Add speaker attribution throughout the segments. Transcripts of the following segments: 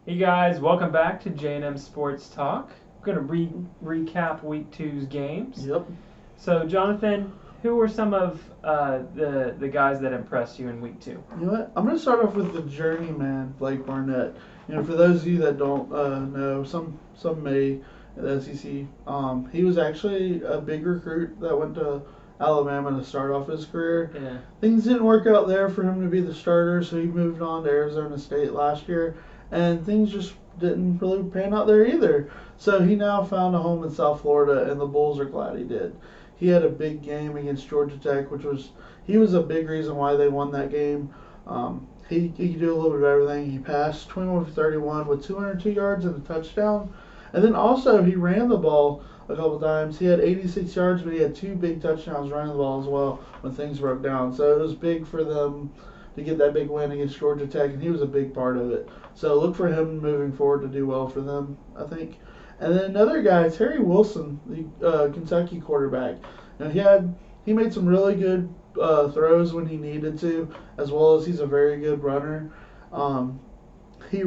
Speaker 1: Hey guys, welcome back to J&M Sports Talk. I'm going to recap Week Two's games.
Speaker 2: Yep.
Speaker 1: So, Jonathan, who were some of the guys that impressed you in Week Two?
Speaker 2: You know what? I'm gonna start off with the journeyman, Blake Barnett. For those of you that don't know, some may at the SEC. He was actually a big recruit that went to Alabama to start off his career.
Speaker 1: Yeah.
Speaker 2: Things didn't work out there for him to be the starter, so he moved on to Arizona State last year, and things just didn't really pan out there either. So he now found a home in South Florida, and the Bulls are glad he did. He had a big game against Georgia Tech, he was a big reason why they won that game. He could do a little bit of everything. He passed 21 for 31 with 202 yards and a touchdown. And then also he ran the ball a couple times. He had 86 yards, but he had two big touchdowns running the ball as well when things broke down. So it was big for them to get that big win against Georgia Tech, and he was a big part of it. So look for him moving forward to do well for them, I think. And then another guy, Terry Wilson, the Kentucky quarterback. He made some really good throws when he needed to, as well as he's a very good runner. Um, he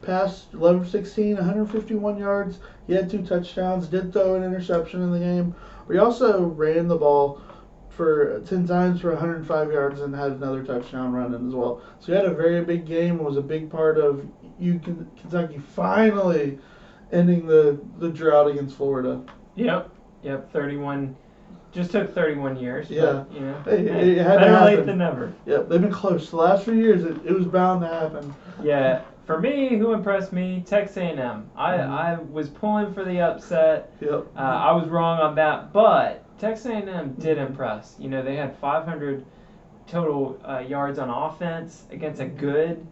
Speaker 2: passed 11 for 16, 151 yards. He had two touchdowns, did throw an interception in the game, but he also ran the ball for 10 times for 105 yards and had another touchdown running as well. So he had a very big game and was a big part of Kentucky finally ending the drought against Florida.
Speaker 1: Yep, 31. Just took 31 years.
Speaker 2: Yeah.
Speaker 1: But, you know,
Speaker 2: It had to
Speaker 1: better late
Speaker 2: happen.
Speaker 1: than never.
Speaker 2: Yep, they've been close. The last few years, it was bound to happen.
Speaker 1: Yeah, for me, who impressed me? Texas A&M. I was pulling for the upset.
Speaker 2: Yep.
Speaker 1: I was wrong on that, but Texas A&M did impress. You know, they had 500 total yards on offense against a good,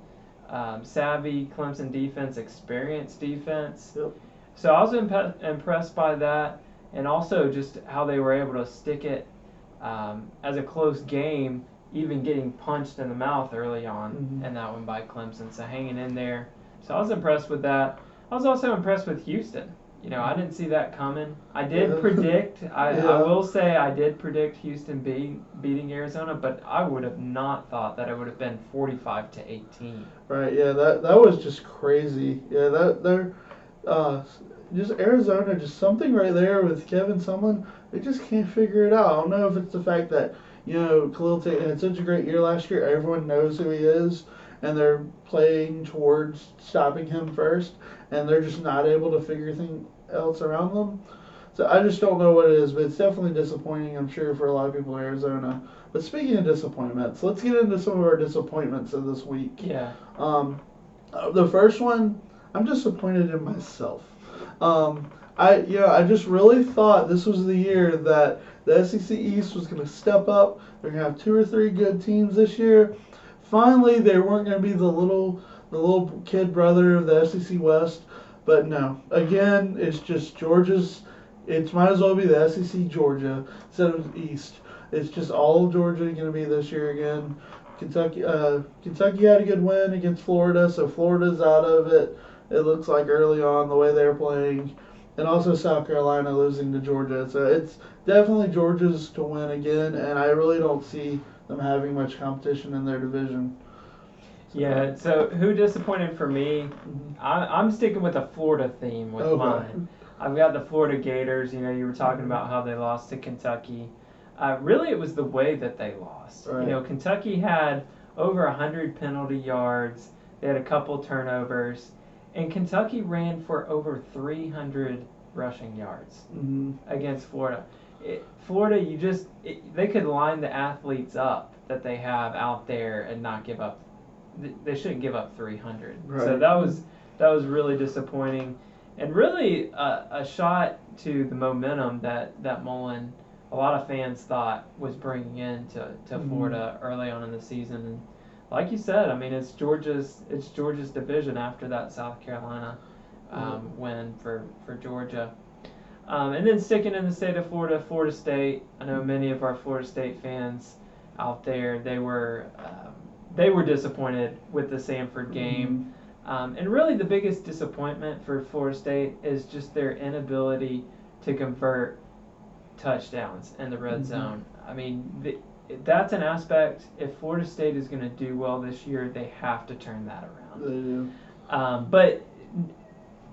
Speaker 1: savvy Clemson defense, experienced defense.
Speaker 2: Yep.
Speaker 1: So I was impressed by that, and also just how they were able to stick it as a close game, even getting punched in the mouth early on, and that one by Clemson. So hanging in there. So I was impressed with that. I was also impressed with Houston. You know, I didn't see that coming. I did predict. I will say I did predict Houston beating Arizona, but I would have not thought that it would have been 45-18.
Speaker 2: Right. Yeah. That was just crazy. Yeah. They're just Arizona, just something right there with Kevin Sumlin. They just can't figure it out. I don't know if it's the fact that Khalil Tate had such a great year last year. Everyone knows who he is, and they're playing towards stopping him first, and they're just not able to figure anything else around them. So I just don't know what it is, but it's definitely disappointing, I'm sure, for a lot of people in Arizona. But speaking of disappointments, let's get into some of our disappointments of this week.
Speaker 1: Yeah.
Speaker 2: The first one, I'm disappointed in myself. I just really thought this was the year that the SEC East was going to step up. They're going to have two or three good teams this year. Finally, they weren't going to be the little kid brother of the SEC West. But no, again, it's just Georgia's. It might as well be the SEC Georgia instead of East. It's just all of Georgia going to be this year again. Kentucky had a good win against Florida, so Florida's out of it. It looks like early on the way they're playing, and also South Carolina losing to Georgia. So it's definitely Georgia's to win again, and I really don't see them having much competition in their division.
Speaker 1: Yeah, so who disappointed for me? I'm sticking with a Florida theme with mine. I've got the Florida Gators. You know, you were talking about how they lost to Kentucky. Really, it was the way that they lost.
Speaker 2: Right.
Speaker 1: You know, Kentucky had over 100 penalty yards. They had a couple turnovers. And Kentucky ran for over 300 rushing yards against Florida. Florida, they could line the athletes up that they have out there and not give up. They shouldn't give up 300.
Speaker 2: Right.
Speaker 1: So that was really disappointing, and really a shot to the momentum that Mullen, a lot of fans thought was bringing in to Florida early on in the season. And like you said, I mean, it's Georgia's division after that South Carolina win for Georgia. And then sticking in the state of Florida, Florida State. I know many of our Florida State fans out there, they were disappointed with the Samford game. And really the biggest disappointment for Florida State is just their inability to convert touchdowns in the red zone. I mean, that's an aspect. If Florida State is going to do well this year, they have to turn that around.
Speaker 2: They do.
Speaker 1: But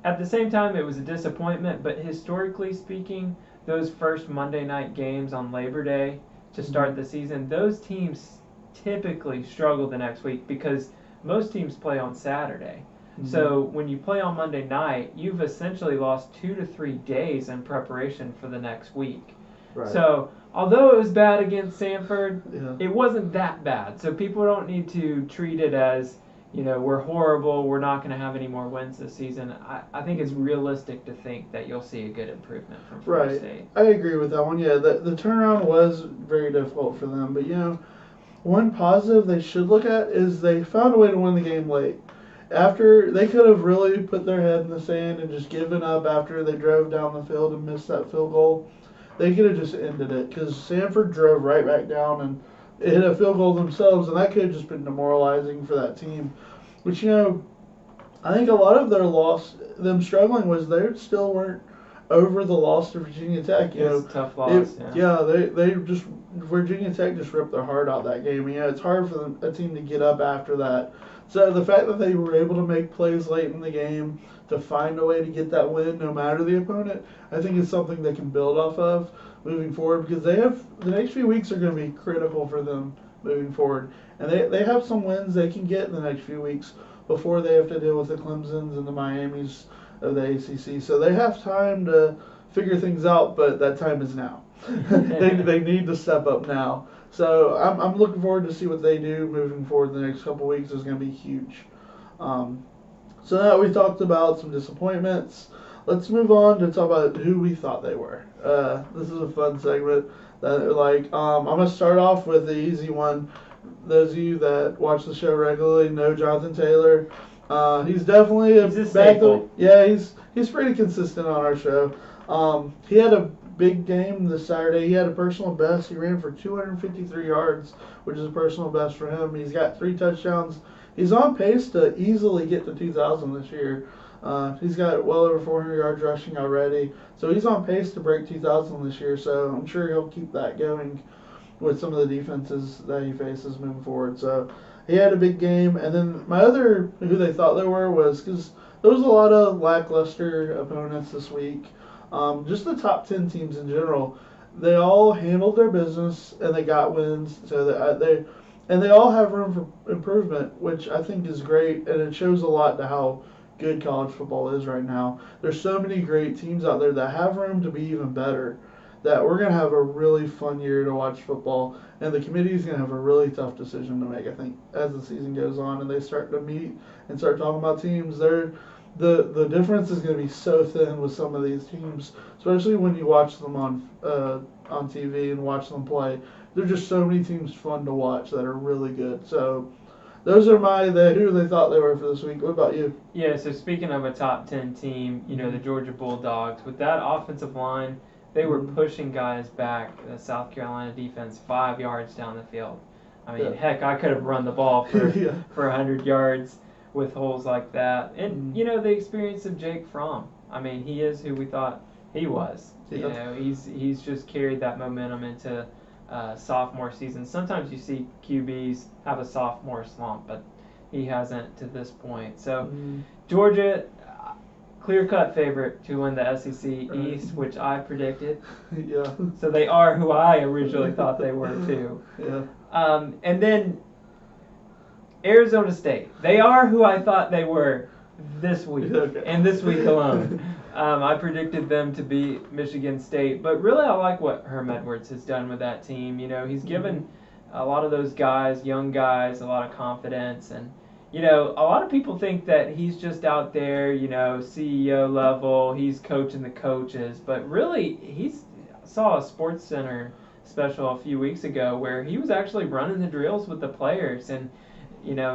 Speaker 1: at the same time, it was a disappointment. But historically speaking, those first Monday night games on Labor Day to start the season, those teams typically struggle the next week because most teams play on Saturday. So when you play on Monday night, you've essentially lost 2 to 3 days in preparation for the next week.
Speaker 2: Right.
Speaker 1: So although it was bad against Sanford,
Speaker 2: Yeah.
Speaker 1: it wasn't that bad. So people don't need to treat it as, we're horrible, we're not going to have any more wins this season. I think it's realistic to think that you'll see a good improvement from Florida State.
Speaker 2: I agree with that one. Yeah, the turnaround was very difficult for them. But, one positive they should look at is they found a way to win the game late. After they could have really put their head in the sand and just given up after they drove down the field and missed that field goal. They could have just ended it because Sanford drove right back down and hit a field goal themselves, and that could have just been demoralizing for that team. Which, I think a lot of their loss, them struggling, was they still weren't over the loss to Virginia Tech.
Speaker 1: It's a tough loss.
Speaker 2: They just Virginia Tech just ripped their heart out that game. It's hard for a team to get up after that. So the fact that they were able to make plays late in the game to find a way to get that win, no matter the opponent, I think is something they can build off of moving forward because the next few weeks are going to be critical for them moving forward, and they have some wins they can get in the next few weeks before they have to deal with the Clemsons and the Miamis of the ACC. So they have time to figure things out, but that time is now. they need to step up now. So I'm looking forward to see what they do moving forward. The next couple weeks is going to be huge. So now we talked about some disappointments. Let's move on to talk about who we thought they were. This is a fun segment. I'm going to start off with the easy one. Those of you that watch the show regularly know Jonathan Taylor. He's definitely
Speaker 1: a staple.
Speaker 2: Yeah, he's pretty consistent on our show. He had a big game this Saturday. He had a personal best. He ran for 253 yards, which is a personal best for him. He's got 3 touchdowns. He's on pace to easily get to 2,000 this year. He's got well over 400 yards rushing already. So he's on pace to break 2,000 this year. So I'm sure he'll keep that going with some of the defenses that he faces moving forward. So he had a big game. And then my other, who they thought they were, was because there was a lot of lackluster opponents this week. Just the top 10 teams in general, they all handled their business and they got wins. So they all have room for improvement, which I think is great, and it shows a lot to how good college football is right now. There's so many great teams out there that have room to be even better. That we're going to have a really fun year to watch football, and the committee is going to have a really tough decision to make, I think, as the season goes on and they start to meet and start talking about teams. The difference is going to be so thin with some of these teams, especially when you watch them on TV and watch them play. There's just so many teams fun to watch that are really good. So those are who they thought they were for this week. What about you?
Speaker 1: Yeah, so speaking of a top 10 team, the Georgia Bulldogs, with that offensive line, they were pushing guys back, the South Carolina defense, 5 yards down the field. I mean, heck, I could have run the ball for 100 yards with holes like that. And, the experience of Jake Fromm. I mean, he is who we thought he was. He's just carried that momentum into sophomore season. Sometimes you see QBs have a sophomore slump, but he hasn't to this point. So Georgia, clear-cut favorite to win the SEC East, which I predicted.
Speaker 2: Yeah.
Speaker 1: So they are who I originally thought they were too.
Speaker 2: Yeah.
Speaker 1: And then Arizona State. They are who I thought they were this week, and this week alone. I predicted them to beat Michigan State, but really I like what Herm Edwards has done with that team. He's given a lot of those guys, young guys, a lot of confidence, and a lot of people think that he's just out there, CEO level, he's coaching the coaches, but really saw a Sports Center special a few weeks ago where he was actually running the drills with the players and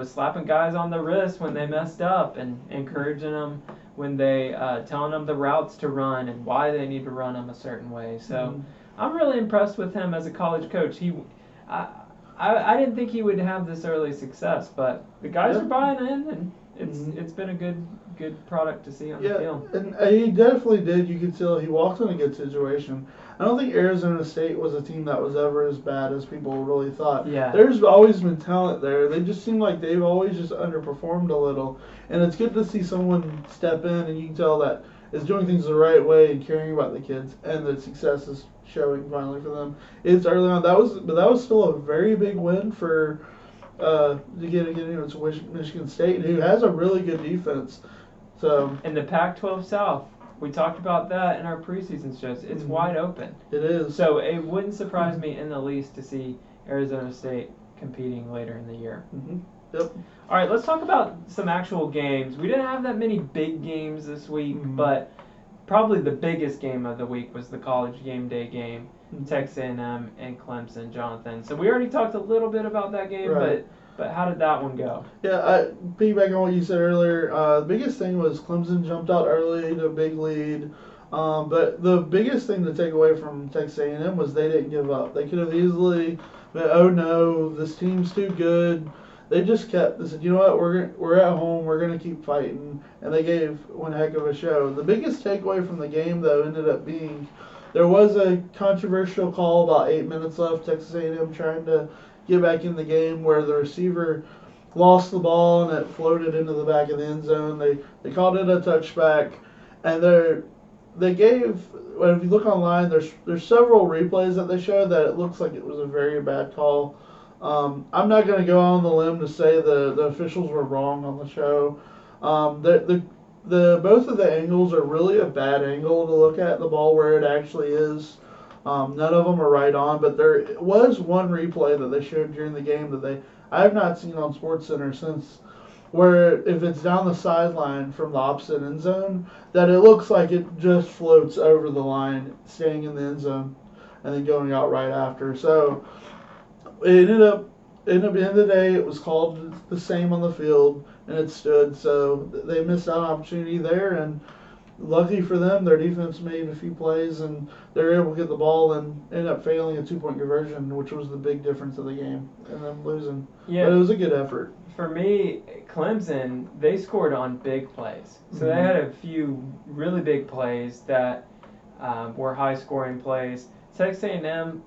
Speaker 1: slapping guys on the wrist when they messed up and encouraging them when they telling them the routes to run and why they need to run them a certain way. So I'm really impressed with him as a college coach. I didn't think he would have this early success, but the guys are buying in, and it's been a good product to see on the field.
Speaker 2: And he definitely did. You could tell he walked in a good situation. I don't think Arizona State was a team that was ever as bad as people really thought.
Speaker 1: Yeah.
Speaker 2: There's always been talent there. They just seem like they've always just underperformed a little. And it's good to see someone step in and you can tell that is doing things the right way and caring about the kids, and the success is showing finally for them. It's early on. That was still a very big win for to get it's Michigan State, who has a really good defense. So
Speaker 1: in the Pac-12 South, we talked about that in our preseason shows. It's wide open.
Speaker 2: It is.
Speaker 1: So it wouldn't surprise me in the least to see Arizona State competing later in the year.
Speaker 2: Yep.
Speaker 1: All right, let's talk about some actual games. We didn't have that many big games this week, but probably the biggest game of the week was the college game day game, Texas A&M and Clemson, Jonathan. So we already talked a little bit about that game,
Speaker 2: Right.
Speaker 1: but how did that one go?
Speaker 2: Yeah, piggyback on what you said earlier, the biggest thing was Clemson jumped out early to a big lead. But the biggest thing to take away from Texas A&M was they didn't give up. They could have easily been, oh no, this team's too good. They just kept. They said, you know what, we're at home. We're gonna keep fighting, and they gave one heck of a show. The biggest takeaway from the game, though, ended up being there was a controversial call about 8 minutes left. Texas A&M trying to get back in the game where the receiver lost the ball and it floated into the back of the end zone. They called it a touchback, and they gave. Well, if you look online, there's several replays that they showed that it looks like it was a very bad call. I'm not going to go on the limb to say the officials were wrong on the show. The both of the angles are really a bad angle to look at the ball where it actually is. None of them are right on, but there was one replay that they showed during the game that I have not seen on SportsCenter since, where if it's down the sideline from the opposite end zone, that it looks like it just floats over the line, staying in the end zone, and then going out right after. So it ended up at the end of the day, it was called the same on the field, and it stood. So they missed out on opportunity there, and lucky for them, their defense made a few plays, and they were able to get the ball and ended up failing a 2-point conversion, which was the big difference of the game, and them losing.
Speaker 1: Yeah.
Speaker 2: But it was a good effort.
Speaker 1: For me, Clemson, they scored on big plays. So they had a few really big plays that were high-scoring plays. Texas A&M,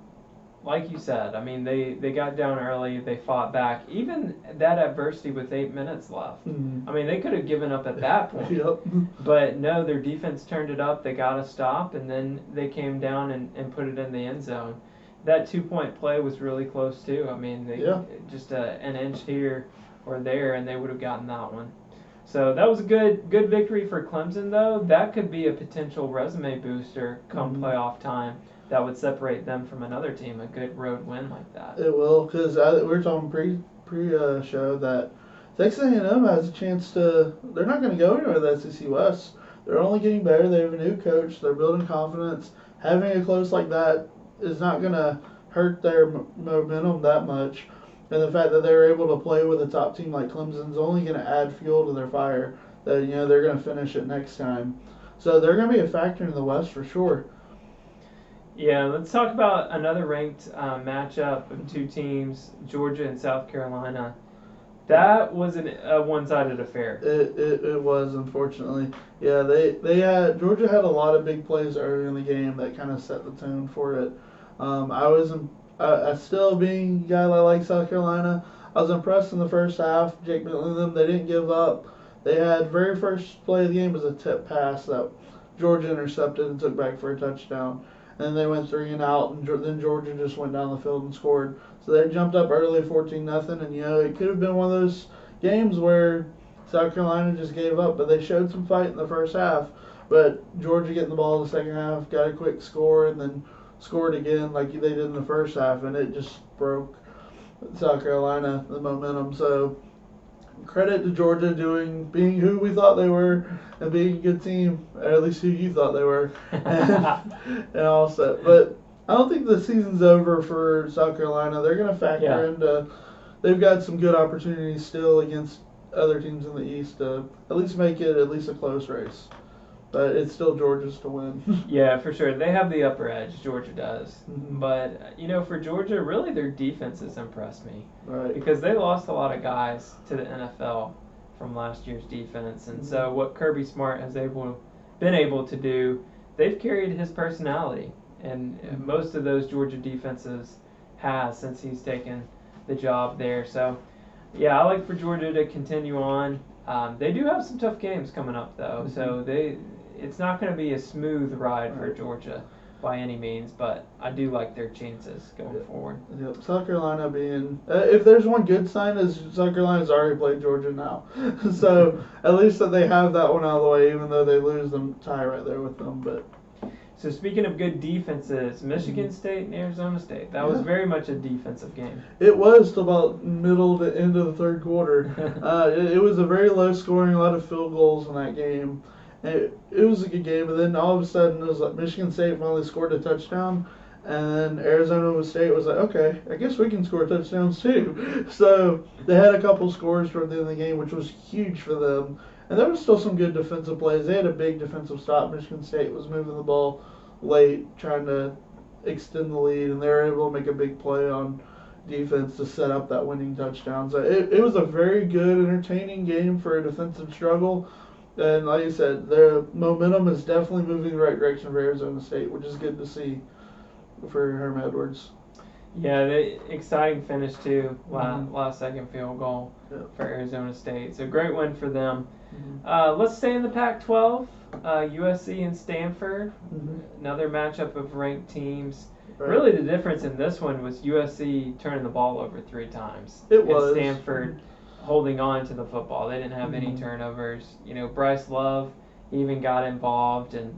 Speaker 1: like you said, I mean, they got down early, they fought back. Even that adversity with 8 minutes left. I mean, they could have given up at that point.
Speaker 2: Yep.
Speaker 1: But no, their defense turned it up, they got a stop, and then they came down and put it in the end zone. That 2-point play was really close, too. I mean, just an inch here or there, and they would have gotten that one. So that was a good victory for Clemson, though. That could be a potential resume booster come playoff time. That would separate them from another team, a good road win like that.
Speaker 2: It will, because we were talking pre-show that Texas A&M has a chance to. They're not going to go anywhere with the SEC West. They're only getting better. They have a new coach. They're building confidence. Having a close like that is not going to hurt their momentum that much. And the fact that they're able to play with a top team like Clemson is only going to add fuel to their fire. That they're going to finish it next time. So they're going to be a factor in the West for sure.
Speaker 1: Yeah, let's talk about another ranked matchup of two teams, Georgia and South Carolina. That was a one-sided affair.
Speaker 2: It was, unfortunately. Yeah, Georgia had a lot of big plays early in the game that kind of set the tone for it. I still being a guy that likes South Carolina, I was impressed in the first half. Jake Bentley and them, they didn't give up. They had very first play of the game was a tip pass that Georgia intercepted and took back for a touchdown. And they went 3 and out, and then Georgia just went down the field and scored. So they jumped up early 14-0, and it could have been one of those games where South Carolina just gave up, but they showed some fight in the first half. But Georgia getting the ball in the second half, got a quick score, and then scored again like they did in the first half, and it just broke South Carolina, the momentum. So credit to Georgia being who we thought they were and being a good team, or at least who you thought they were, and all set. But I don't think the season's over for South Carolina. They're going to factor into. They've got some good opportunities still against other teams in the East to at least make it at least a close race. But it's still Georgia's to win.
Speaker 1: Yeah, for sure. They have the upper edge. Georgia does. But, for Georgia, really their defense has impressed me.
Speaker 2: Right.
Speaker 1: Because they lost a lot of guys to the NFL from last year's defense. And so what Kirby Smart has been able to do, they've carried his personality. and most of those Georgia defenses has since he's taken the job there. So, yeah, I like for Georgia to continue on. They do have some tough games coming up though, so it's not going to be a smooth ride for Georgia by any means, but I do like their chances going forward.
Speaker 2: Yep. South Carolina being, if there's one good sign, is South Carolina's already played Georgia now, so at least that they have that one out of the way, even though they lose them tie right there with them. But
Speaker 1: so speaking of good defenses, Michigan State and Arizona State, that was very much a defensive game.
Speaker 2: It was till about middle to end of the third quarter. It was a very low scoring, a lot of field goals in that game. It was a good game, but then all of a sudden it was like Michigan State finally scored a touchdown, and then Arizona State was like, okay, I guess we can score touchdowns too. So they had a couple scores toward the end of the game, which was huge for them. And there was still some good defensive plays. They had a big defensive stop. Michigan State was moving the ball late, trying to extend the lead, and they were able to make a big play on defense to set up that winning touchdown. So it was a very good, entertaining game for a defensive struggle. And like you said, the momentum is definitely moving in the right direction for Arizona State, which is good to see for Herm Edwards.
Speaker 1: Yeah, the exciting finish too. Last second field goal for Arizona State. So great win for them. Let's stay in the Pac-12. USC and Stanford. Another matchup of ranked teams. Right. Really, the difference in this one was USC turning the ball over 3 times.
Speaker 2: It was.
Speaker 1: Stanford holding on to the football. They didn't have any turnovers. You know, Bryce Love even got involved, and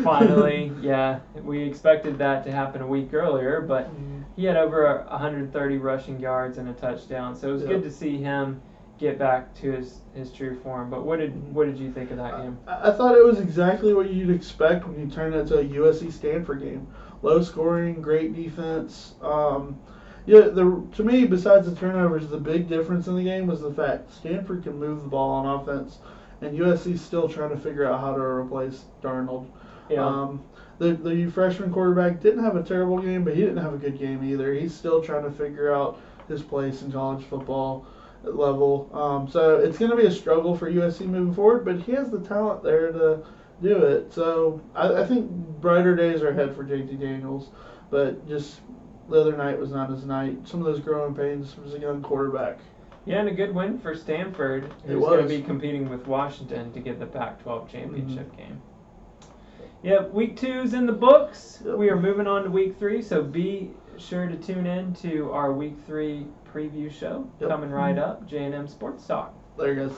Speaker 1: finally, yeah, we expected that to happen a week earlier, but he had over 130 rushing yards and a touchdown. So it was good to see him get back to his true form. But what did you think of that game?
Speaker 2: I thought it was exactly what you'd expect when you turn it to a USC Stanford game. Low scoring, great defense. To me, besides the turnovers, the big difference in the game was the fact Stanford can move the ball on offense, and USC's still trying to figure out how to replace Darnold. Yeah. The freshman quarterback didn't have a terrible game, but he didn't have a good game either. He's still trying to figure out his place in college football level. So it's going to be a struggle for USC moving forward, but he has the talent there to do it. So I think brighter days are ahead for JT Daniels, but just the other night was not his night. Some of those growing pains was a young quarterback.
Speaker 1: Yeah, and a good win for Stanford, who's going to be competing with Washington to get the Pac-12 championship game. Yeah, week 2's in the books. We are moving on to week 3, so be sure to tune in to our week 3 preview show coming right up, J&M Sports Talk.
Speaker 2: There you go.